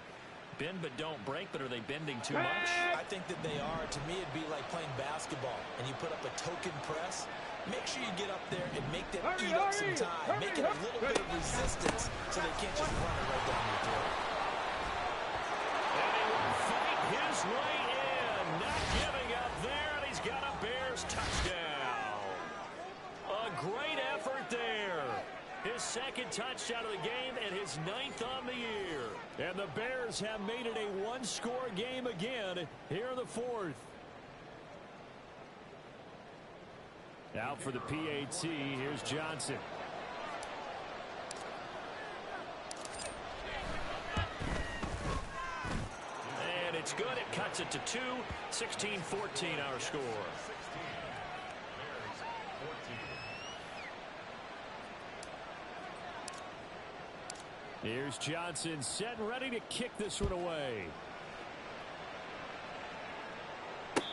Bend but don't break, but are they bending too much? I think that they are. To me, it'd be like playing basketball, and you put up a token press. Make sure you get up there and make them eat up some time. Make it a little bit of resistance so they can't just run it right down your throat. And he will fight his way in. Not giving up there, and he's got a Bears touchdown. A great effort there. second touchdown of the game and his 9th on the year. And the Bears have made it a one-score game again here in the 4th. Out for the PAT, here's Johnson. And it's good. It cuts it to 2. 16-14 our score. Here's Johnson set and ready to kick this one away.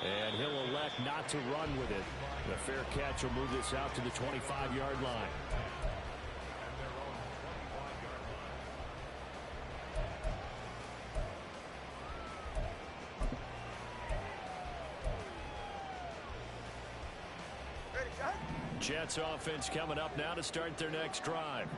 And he'll elect not to run with it. The fair catch will move this out to the 25-yard line. Jets offense coming up now to start their next drive.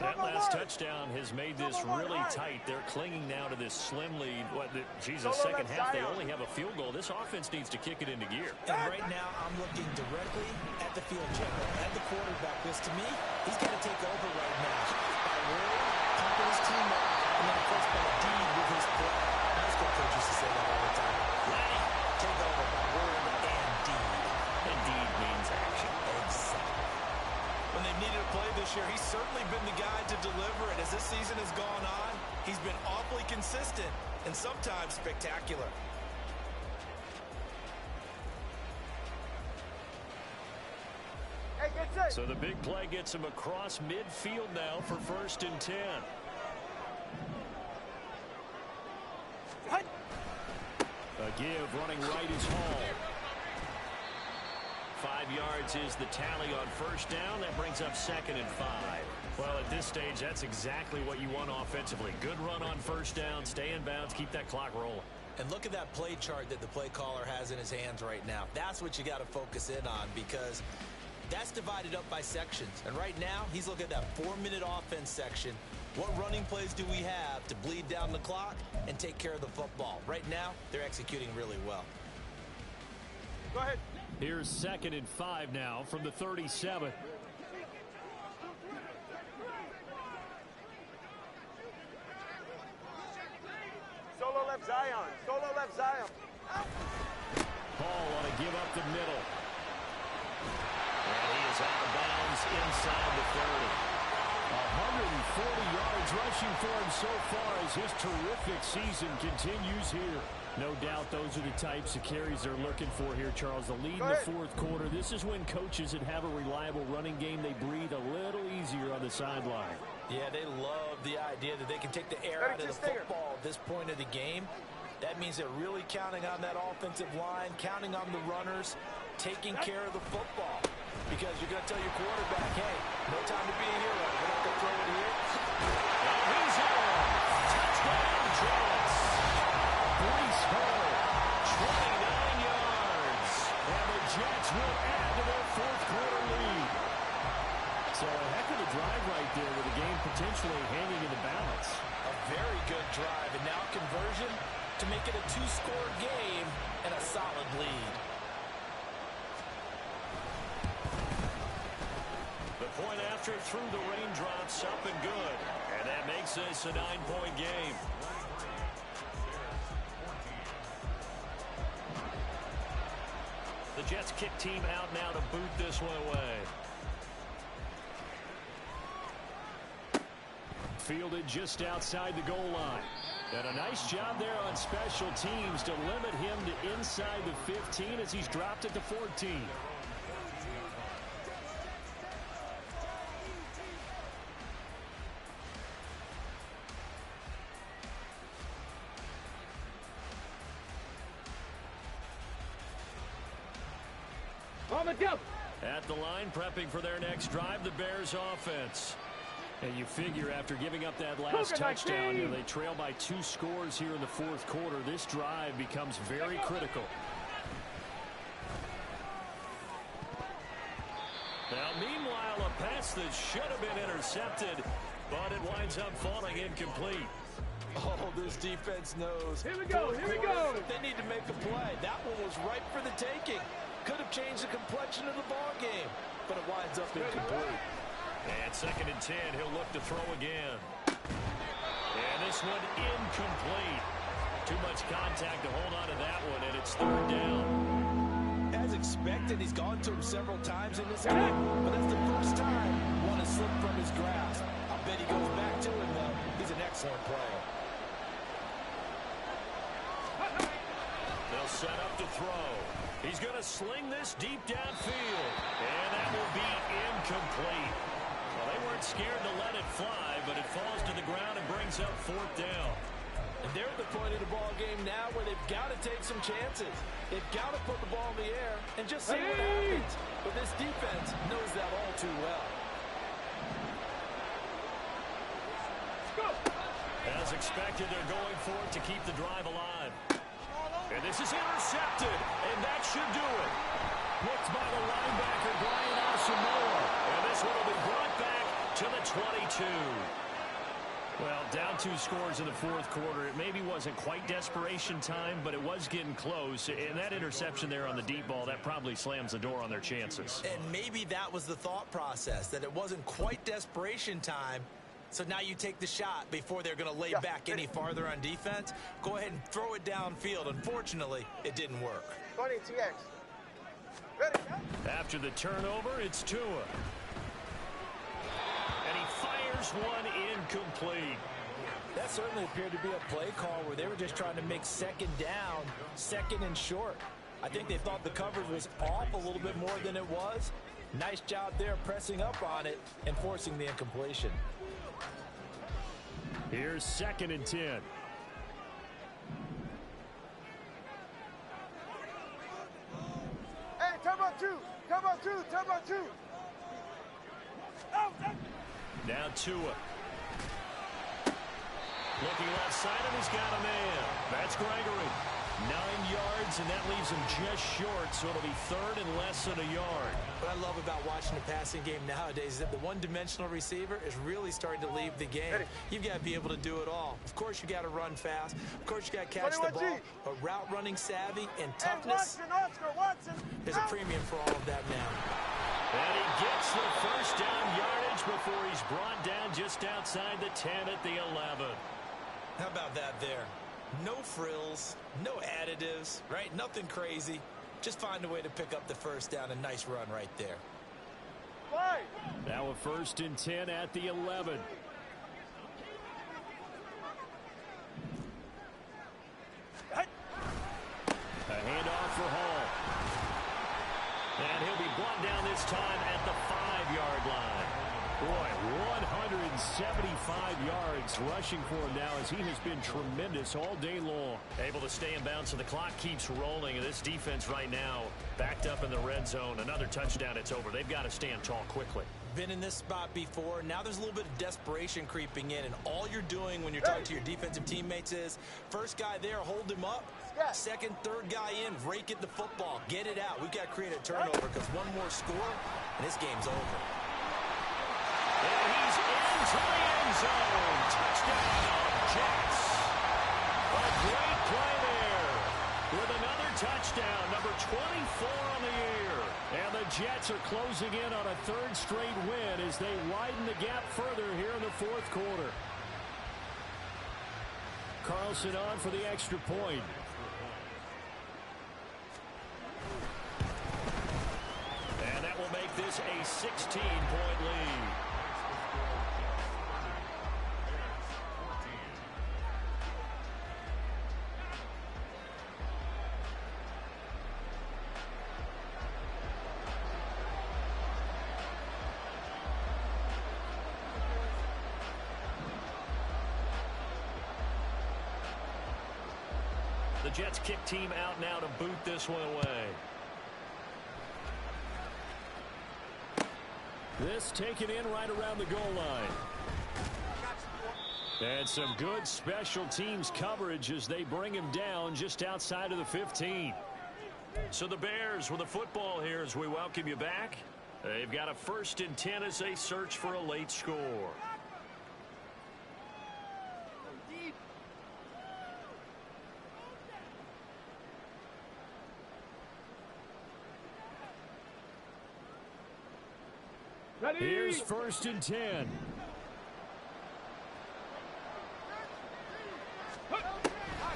That last touchdown has made this really tight. They're clinging now to this slim lead. Jesus, second half, they only have a field goal. This offense needs to kick it into gear. And right now, I'm looking directly at the field general, at the quarterback. Because to me, he's got to take over right now. By word, pumping his team up, and then, of course, by deed with his play. High school coach used to say that all the time. Lenny, take over by word and deed. And deed means action. Exactly. When they needed a play this year, he's certainly been the guy to deliver it. As this season has gone on, he's been awfully consistent and sometimes spectacular. So the big play gets him across midfield now for 1st and 10. A give running right is Hall. 5 yards is the tally on 1st down. That brings up 2nd and 5. Well, at this stage, that's exactly what you want offensively. Good run on 1st down, stay in bounds, keep that clock rolling. And look at that play chart that the play caller has in his hands right now. That's what you got to focus in on, because that's divided up by sections. And right now, he's looking at that 4-minute offense section. What running plays do we have to bleed down the clock and take care of the football? Right now, they're executing really well. Go ahead. Here's 2nd and 5 now from the 37. Solo left Zion. Solo left Zion. Hall on a give up the middle. And he is out of bounds inside the 30. 140 yards rushing for him so far as his terrific season continues here. No doubt those are the types of carries they're looking for here, Charles. The lead in the 4th quarter. This is when coaches that have a reliable running game, they breathe a little easier on the sideline. Yeah, they love the idea that they can take the air out of the football at this point of the game. That means they're really counting on that offensive line, counting on the runners, taking care of the football. Because you're going to tell your quarterback, hey, no time to be a hero. We're not going to throw it here. And he's in. Touchdown, Jets. Brees Hall, 29 yards. And the Jets will add to their 4th quarter lead. So a heck of a drive right there with the game potentially hanging in the balance. A very good drive, and now conversion to make it a 2-score game and a solid lead. The point after through the raindrops, up and good. And that makes this a 9-point game. The Jets kick team out now to boot this one away. Fielded just outside the goal line. And a nice job there on special teams to limit him to inside the 15 as he's dropped at the 14. On the double. At the line, prepping for their next drive, the Bears offense. And you figure after giving up that last touchdown, they trail by 2 scores here in the 4th quarter. This drive becomes very critical. Now, meanwhile, a pass that should have been intercepted, but it winds up falling incomplete. Oh, this defense knows. Here we go, here we go. They need to make a play. That one was ripe for the taking. Could have changed the complexion of the ball game, but it winds up incomplete. And 2nd and 10, he'll look to throw again. And this one incomplete. Too much contact to hold on to that one, and it's 3rd down. As expected, he's gone to him several times in this game, but that's the first time one has slipped from his grasp. I bet he goes back to him, though. He's an excellent player. They'll set up to throw. He's going to sling this deep downfield, and that will be incomplete. Well, they weren't scared to let it fly, but it falls to the ground and brings up 4th down. And they're at the point of the ball game now where they've got to take some chances. They've got to put the ball in the air and just see what happens. But this defense knows that all too well. As expected, they're going for it to keep the drive alive. And this is intercepted, and that should do it. Looked by the linebacker, Brian Asamoah. And this one will be brought back to the 22. Well, down 2 scores in the 4th quarter. It maybe wasn't quite desperation time, but it was getting close. And that interception there on the deep ball, that probably slams the door on their chances. And maybe that was the thought process, that it wasn't quite desperation time. So now you take the shot before they're going to lay back any farther on defense. Go ahead and throw it downfield. Unfortunately, it didn't work. 20 TX. Ready. After the turnover, it's Tua. And he fires one incomplete. That certainly appeared to be a play call where they were just trying to make 2nd down, 2nd and short. I think they thought the coverage was off a little bit more than it was. Nice job there pressing up on it and forcing the incompletion. Here's 2nd and 10. Hey, turbo 2. Turbo 2. Turbo 2. Now Tua. Looking left side, and he's got a man. That's Gregory. 9 yards, and that leaves him just short, so it'll be 3rd and less than a yard. What I love about watching the passing game nowadays is that the one-dimensional receiver is really starting to leave the game. You've got to be able to do it all. Of course, you got to run fast. Of course, you got to catch the ball. But route running savvy and toughness, there's a premium for all of that now. And he gets the 1st down yardage before he's brought down just outside the 10 at the 11. How about that there? No frills, no additives, right? Nothing crazy. Just find a way to pick up the 1st down. A nice run right there. Now a 1st and 10 at the 11. A handoff for Hall. And he'll be brought down this time at the 5-yard line. Boy, 175 yards rushing for him now as he has been tremendous all day long. Able to stay in bounds, and the clock keeps rolling. And this defense right now backed up in the red zone. Another touchdown, it's over. They've got to stand tall quickly. Been in this spot before. Now there's a little bit of desperation creeping in. And all you're doing when you're talking to your defensive teammates is, first guy there, hold him up. 2nd, 3rd guy in, rake at the football. Get it out. We've got to create a turnover because one more score, and this game's over. And he's into the end zone. Touchdown, Jets. A great play there with another touchdown, number 24 on the year. And the Jets are closing in on a 3rd straight win as they widen the gap further here in the 4th quarter. Carlson on for the extra point. And that will make this a 16-point lead. The Jets kick team out now to boot this one away. This taken in right around the goal line. And some good special teams coverage as they bring him down just outside of the 15. So the Bears with the football here as we welcome you back. They've got a 1st and 10 as they search for a late score. Here's 1st and 10.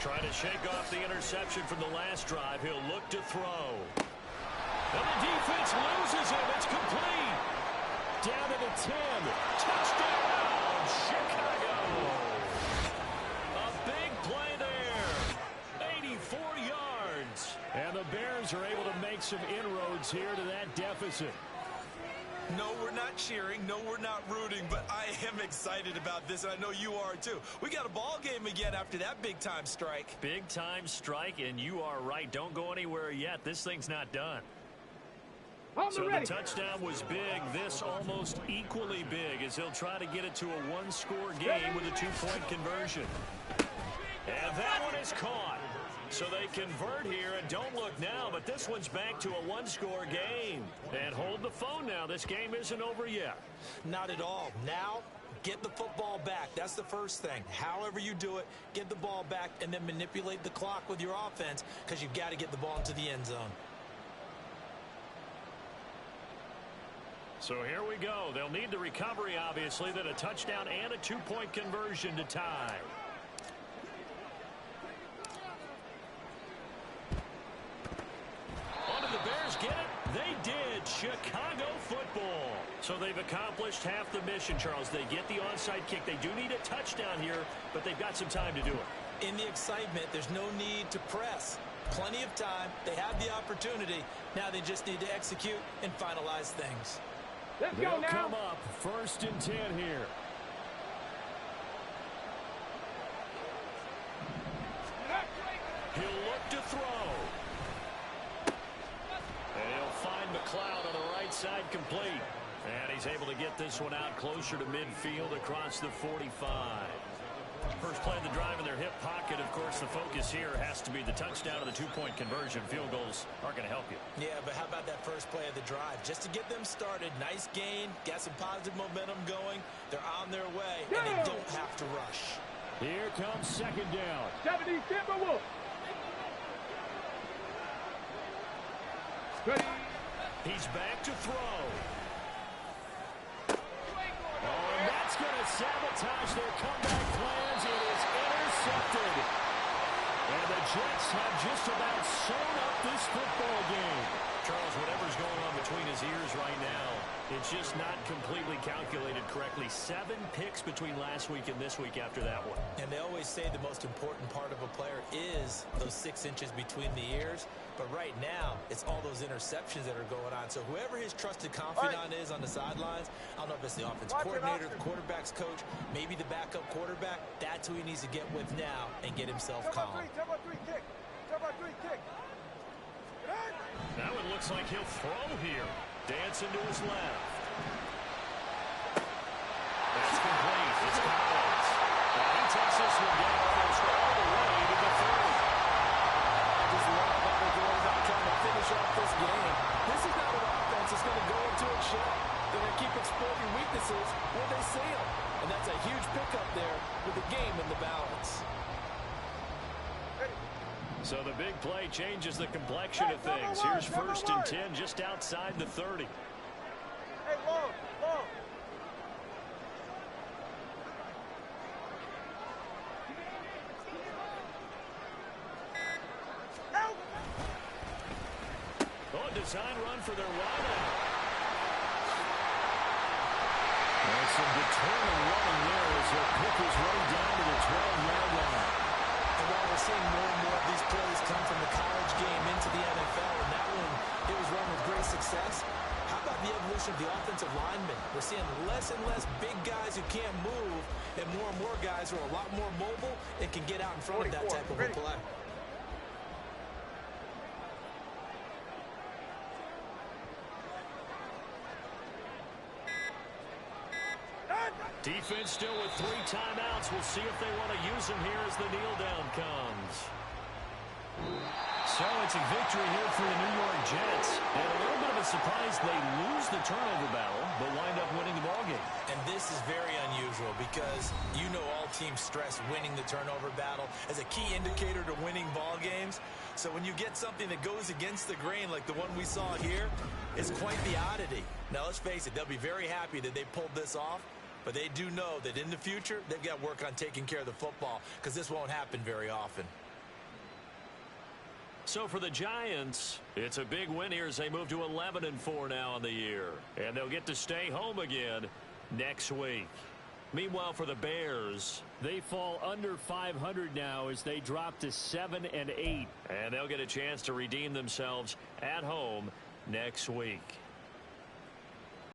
Trying to shake off the interception from the last drive. He'll look to throw. And the defense loses him. It's complete. Down to the 10. Touchdown, Chicago. A big play there. 84 yards. And the Bears are able to make some inroads here to that deficit. No, we're not cheering. No, we're not rooting. But I am excited about this, and I know you are too. We got a ball game again after that big-time strike. Big-time strike, and you are right. Don't go anywhere yet. This thing's not done. So the touchdown was big. This almost equally big as he'll try to get it to a one-score game with a two-point conversion. And that one is caught. So they convert here, and don't look now, but this one's back to a one-score game. And hold the phone now. This game isn't over yet. Not at all. Now, get the football back. That's the first thing. However you do it, get the ball back and then manipulate the clock with your offense because you've got to get the ball into the end zone. So here we go. They'll need the recovery, obviously, then a touchdown and a two-point conversion to tie. Get it? They did. Chicago football. So they've accomplished half the mission, Charles. They get the onside kick. They do need a touchdown here, but they've got some time to do it. In the excitement, there's no need to press. Plenty of time. They have the opportunity. Now they just need to execute and finalize things. Let's go now. Come up. 1st and 10 here. He'll look to throw. McLeod on the right side complete. And he's able to get this one out closer to midfield across the 45. First play of the drive in their hip pocket. Of course, the focus here has to be the touchdown and the two-point conversion. Field goals aren't going to help you. Yeah, but how about that first play of the drive? Just to get them started. Nice gain. Got some positive momentum going. They're on their way, and they don't have to rush. Here comes 2nd down. 70 Timberwolves. Ready. He's back to throw. Oh, and that's going to sabotage their comeback plans. It is intercepted. And the Jets have just about sewn up this football game. Charles, whatever's going on between his ears right now, it's just not completely calculated correctly. 7 picks between last week and this week after that one. And they always say the most important part of a player is those 6 inches between the ears. But right now, it's all those interceptions that are going on. So whoever his trusted confidant is on the sidelines, I don't know if it's the offense coordinator, the quarterback's coach, maybe the backup quarterback, that's who he needs to get with now and get himself calm. Turbo 3 kick. Turbo 3 kick. Now it looks like he'll throw here. Dancing to his left. That's complete. It's Collins. He takes this one down almost all the way to the 30. I just love how they're going about trying to finish off this game. This is not an offense that's going to go into a shell. They're going to keep exploiting weaknesses where they see them. And that's a huge pickup there with the game in the balance. So the big play changes the complexion of things. Here's 1st and 10 just outside the 30. Hey, long, long. Help! Oh, design run for their wideout. There's some determined running there as their pick is running down to the 12-yard line. And while we're seeing more and more of these plays come from the college game into the NFL, and that one, it was run with great success. How about the evolution of the offensive linemen? We're seeing less and less big guys who can't move, and more guys who are a lot more mobile and can get out in front of that type of a play. Defense still with 3 timeouts. We'll see if they want to use them here as the kneel down comes. So it's a victory here for the New York Jets. And a little bit of a surprise they lose the turnover battle, but wind up winning the ballgame. And this is very unusual because you know all teams stress winning the turnover battle as a key indicator to winning ball games. So when you get something that goes against the grain like the one we saw here, it's quite the oddity. Now let's face it, they'll be very happy that they pulled this off, but they do know that in the future they've got to work on taking care of the football because this won't happen very often. So for the Giants, it's a big win here as they move to 11-4 now on the year. And they'll get to stay home again next week. Meanwhile, for the Bears, they fall under 500 now as they drop to 7-8. And they'll get a chance to redeem themselves at home next week.